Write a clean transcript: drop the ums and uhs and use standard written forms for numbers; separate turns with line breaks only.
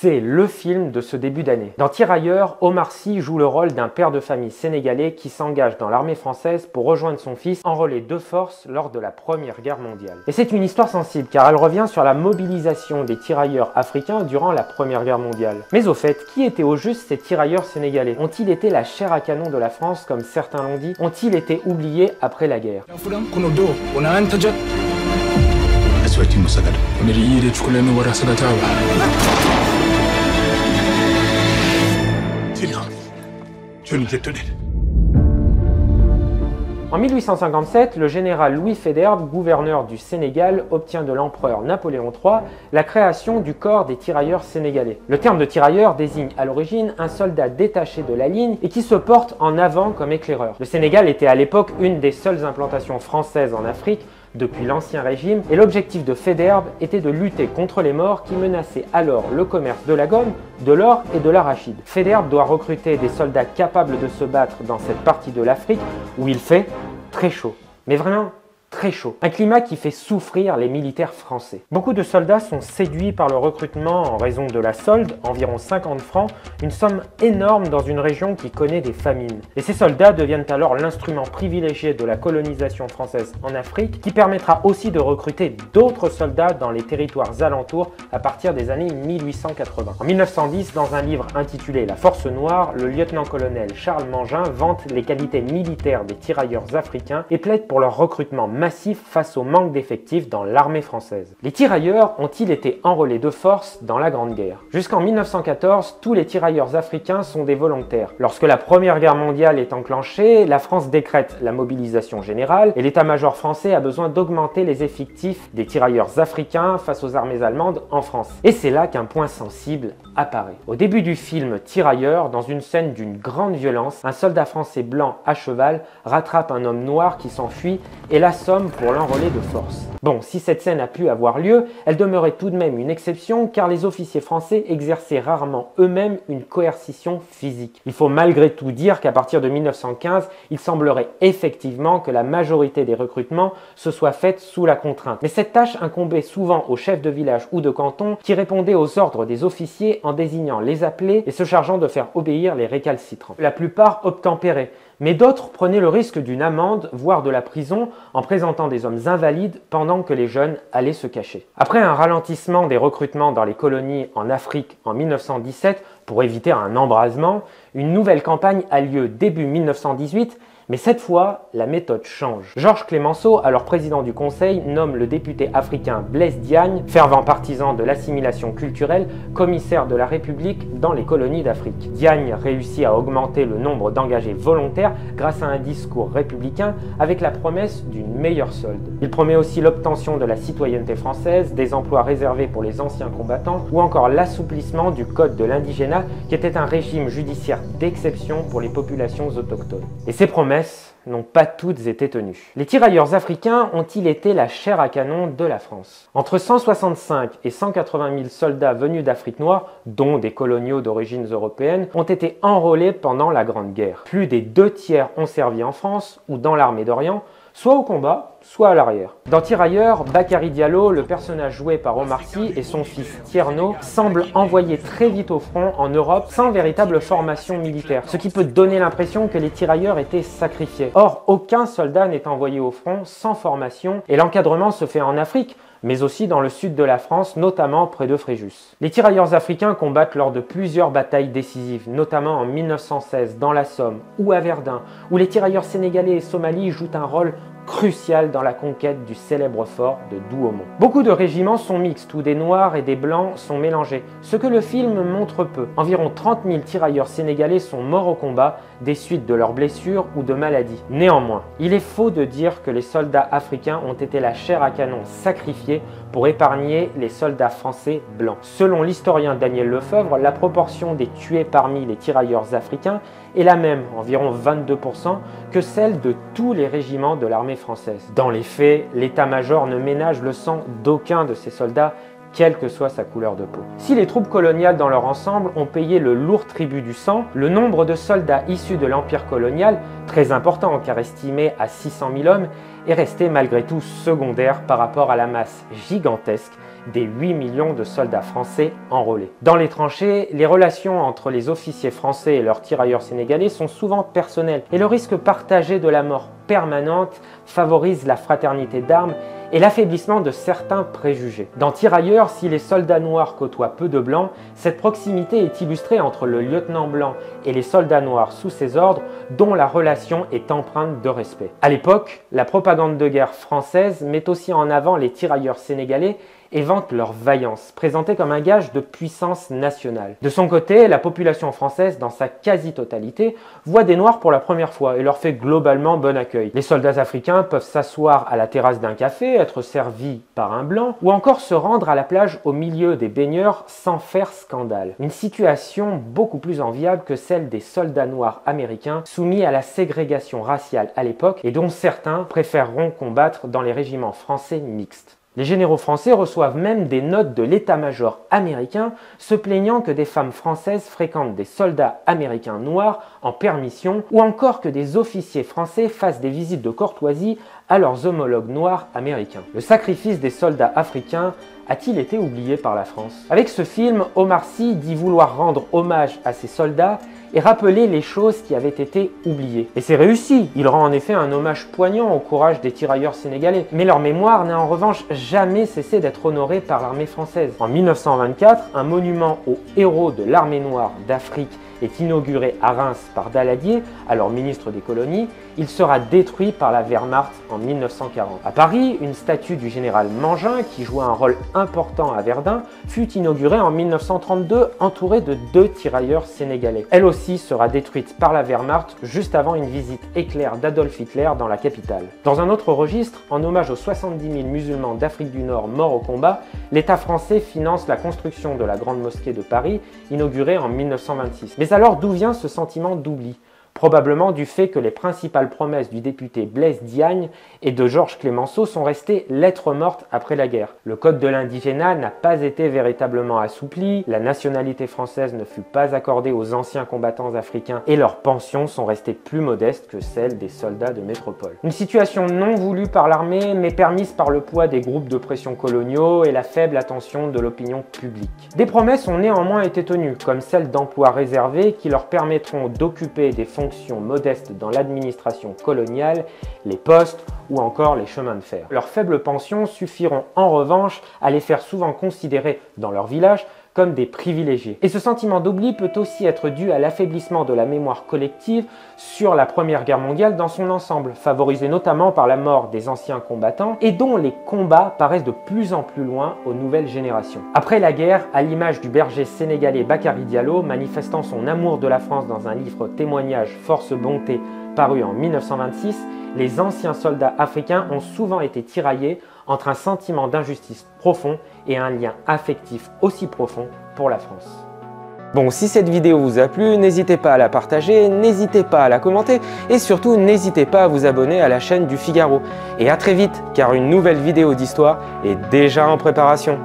C'est le film de ce début d'année. Dans Tirailleurs, Omar Sy joue le rôle d'un père de famille sénégalais qui s'engage dans l'armée française pour rejoindre son fils enrôlé de force lors de la Première Guerre mondiale. Et c'est une histoire sensible car elle revient sur la mobilisation des tirailleurs africains durant la Première Guerre mondiale. Mais au fait, qui étaient au juste ces tirailleurs sénégalais? Ont-ils été la chair à canon de la France comme certains l'ont dit? Ont-ils été oubliés après la guerre? En 1857, le général Louis Faidherbe, gouverneur du Sénégal, obtient de l'empereur Napoléon III la création du corps des tirailleurs sénégalais. Le terme de tirailleur désigne à l'origine un soldat détaché de la ligne et qui se porte en avant comme éclaireur. Le Sénégal était à l'époque une des seules implantations françaises en Afrique depuis l'Ancien Régime, et l'objectif de Faidherbe était de lutter contre les Maures qui menaçaient alors le commerce de la gomme, de l'or et de l'arachide. Faidherbe doit recruter des soldats capables de se battre dans cette partie de l'Afrique où il fait très chaud. Mais vraiment très chaud. Un climat qui fait souffrir les militaires français. Beaucoup de soldats sont séduits par le recrutement en raison de la solde, environ 50 francs, une somme énorme dans une région qui connaît des famines. Et ces soldats deviennent alors l'instrument privilégié de la colonisation française en Afrique, qui permettra aussi de recruter d'autres soldats dans les territoires alentours à partir des années 1880. En 1910, dans un livre intitulé La Force Noire, le lieutenant-colonel Charles Mangin vante les qualités militaires des tirailleurs africains et plaide pour leur recrutement massif face au manque d'effectifs dans l'armée française. Les tirailleurs ont-ils été enrôlés de force dans la Grande Guerre? Jusqu'en 1914, tous les tirailleurs africains sont des volontaires. Lorsque la Première Guerre mondiale est enclenchée, la France décrète la mobilisation générale et l'état-major français a besoin d'augmenter les effectifs des tirailleurs africains face aux armées allemandes en France. Et c'est là qu'un point sensible apparaît. Au début du film Tirailleurs, dans une scène d'une grande violence, un soldat français blanc à cheval rattrape un homme noir qui s'enfuit et l'assomme pour l'enrôler de force. Bon, si cette scène a pu avoir lieu, elle demeurait tout de même une exception car les officiers français exerçaient rarement eux-mêmes une coercition physique. Il faut malgré tout dire qu'à partir de 1915, il semblerait effectivement que la majorité des recrutements se soit faite sous la contrainte. Mais cette tâche incombait souvent aux chefs de village ou de canton qui répondaient aux ordres des officiers en désignant les appelés et se chargeant de faire obéir les récalcitrants. La plupart obtempéraient, mais d'autres prenaient le risque d'une amende, voire de la prison, en présentant des hommes invalides pendant que les jeunes allaient se cacher. Après un ralentissement des recrutements dans les colonies en Afrique en 1917, pour éviter un embrasement, une nouvelle campagne a lieu début 1918, mais cette fois, la méthode change. Georges Clemenceau, alors président du Conseil, nomme le député africain Blaise Diagne, fervent partisan de l'assimilation culturelle, commissaire de la République dans les colonies d'Afrique. Diagne réussit à augmenter le nombre d'engagés volontaires grâce à un discours républicain avec la promesse d'une meilleure solde. Il promet aussi l'obtention de la citoyenneté française, des emplois réservés pour les anciens combattants ou encore l'assouplissement du code de l'indigénat qui était un régime judiciaire d'exception pour les populations autochtones. Et ces promesses n'ont pas toutes été tenues. Les tirailleurs africains ont-ils été la chair à canon de la France? Entre 165 et 180 000 soldats venus d'Afrique noire, dont des coloniaux d'origine européenne, ont été enrôlés pendant la Grande Guerre. Plus des 2 tiers ont servi en France ou dans l'armée d'Orient, soit au combat, soit à l'arrière. Dans Tirailleurs, Bakary Diallo, le personnage joué par Omar Sy et son fils Tierno, semblent envoyés très vite au front en Europe sans véritable formation militaire, ce qui peut donner l'impression que les tirailleurs étaient sacrifiés. Or, aucun soldat n'est envoyé au front sans formation et l'encadrement se fait en Afrique, mais aussi dans le sud de la France, notamment près de Fréjus. Les tirailleurs africains combattent lors de plusieurs batailles décisives, notamment en 1916 dans la Somme ou à Verdun, où les tirailleurs sénégalais et somalis jouent un rôle crucial dans la conquête du célèbre fort de Douaumont. Beaucoup de régiments sont mixtes où des noirs et des blancs sont mélangés, ce que le film montre peu. Environ 30 000 tirailleurs sénégalais sont morts au combat des suites de leurs blessures ou de maladies. Néanmoins, il est faux de dire que les soldats africains ont été la chair à canon sacrifiée pour épargner les soldats français blancs. Selon l'historien Daniel Lefebvre, la proportion des tués parmi les tirailleurs africains est la même, environ 22%, que celle de tous les régiments de l'armée française. Dans les faits, l'état-major ne ménage le sang d'aucun de ces soldats, quelle que soit sa couleur de peau. Si les troupes coloniales dans leur ensemble ont payé le lourd tribut du sang, le nombre de soldats issus de l'empire colonial, très important car estimé à 600 000 hommes, est resté malgré tout secondaire par rapport à la masse gigantesque des 8 millions de soldats français enrôlés. Dans les tranchées, les relations entre les officiers français et leurs tirailleurs sénégalais sont souvent personnelles et le risque partagé de la mort permanente favorise la fraternité d'armes et l'affaiblissement de certains préjugés. Dans Tirailleurs, si les soldats noirs côtoient peu de blancs, cette proximité est illustrée entre le lieutenant blanc et les soldats noirs sous ses ordres, dont la relation est empreinte de respect. À l'époque, la propagande de guerre française met aussi en avant les tirailleurs sénégalais et vante leur vaillance, présentée comme un gage de puissance nationale. De son côté, la population française, dans sa quasi-totalité, voit des Noirs pour la première fois et leur fait globalement bon accueil. Les soldats africains peuvent s'asseoir à la terrasse d'un café, être servis par un blanc, ou encore se rendre à la plage au milieu des baigneurs sans faire scandale. Une situation beaucoup plus enviable que celle des soldats noirs américains soumis à la ségrégation raciale à l'époque et dont certains préféreront combattre dans les régiments français mixtes. Les généraux français reçoivent même des notes de l'état-major américain se plaignant que des femmes françaises fréquentent des soldats américains noirs en permission ou encore que des officiers français fassent des visites de courtoisie à leurs homologues noirs américains. Le sacrifice des soldats africains a-t-il été oublié par la France? Avec ce film, Omar Sy dit vouloir rendre hommage à ces soldats et rappeler les choses qui avaient été oubliées. Et c'est réussi, il rend en effet un hommage poignant au courage des tirailleurs sénégalais. Mais leur mémoire n'a en revanche jamais cessé d'être honorée par l'armée française. En 1924, un monument aux héros de l'armée noire d'Afrique est inauguré à Reims par Daladier, alors ministre des colonies. Il sera détruit par la Wehrmacht en 1940. À Paris, une statue du général Mangin, qui jouait un rôle important à Verdun, fut inaugurée en 1932, entourée de 2 tirailleurs sénégalais. Elle aussi sera détruite par la Wehrmacht juste avant une visite éclair d'Adolf Hitler dans la capitale. Dans un autre registre, en hommage aux 70 000 musulmans d'Afrique du Nord morts au combat, l'État français finance la construction de la Grande Mosquée de Paris, inaugurée en 1926. Mais alors d'où vient ce sentiment d'oubli ? Probablement du fait que les principales promesses du député Blaise Diagne et de Georges Clemenceau sont restées lettres mortes après la guerre. Le code de l'indigénat n'a pas été véritablement assoupli, la nationalité française ne fut pas accordée aux anciens combattants africains et leurs pensions sont restées plus modestes que celles des soldats de métropole. Une situation non voulue par l'armée mais permise par le poids des groupes de pression coloniaux et la faible attention de l'opinion publique. Des promesses ont néanmoins été tenues, comme celle d'emplois réservés qui leur permettront d'occuper des fonctions modestes dans l'administration coloniale, les postes ou encore les chemins de fer. Leurs faibles pensions suffiront en revanche à les faire souvent considérer dans leur village comme des privilégiés. Et ce sentiment d'oubli peut aussi être dû à l'affaiblissement de la mémoire collective sur la Première Guerre mondiale dans son ensemble, favorisé notamment par la mort des anciens combattants et dont les combats paraissent de plus en plus loin aux nouvelles générations. Après la guerre, à l'image du berger sénégalais Bakary Diallo, manifestant son amour de la France dans un livre témoignage Force Bonté paru en 1926, les anciens soldats africains ont souvent été tiraillés entre un sentiment d'injustice profond et un lien affectif aussi profond pour la France. Bon, si cette vidéo vous a plu, n'hésitez pas à la partager, n'hésitez pas à la commenter et surtout n'hésitez pas à vous abonner à la chaîne du Figaro. Et à très vite, car une nouvelle vidéo d'histoire est déjà en préparation.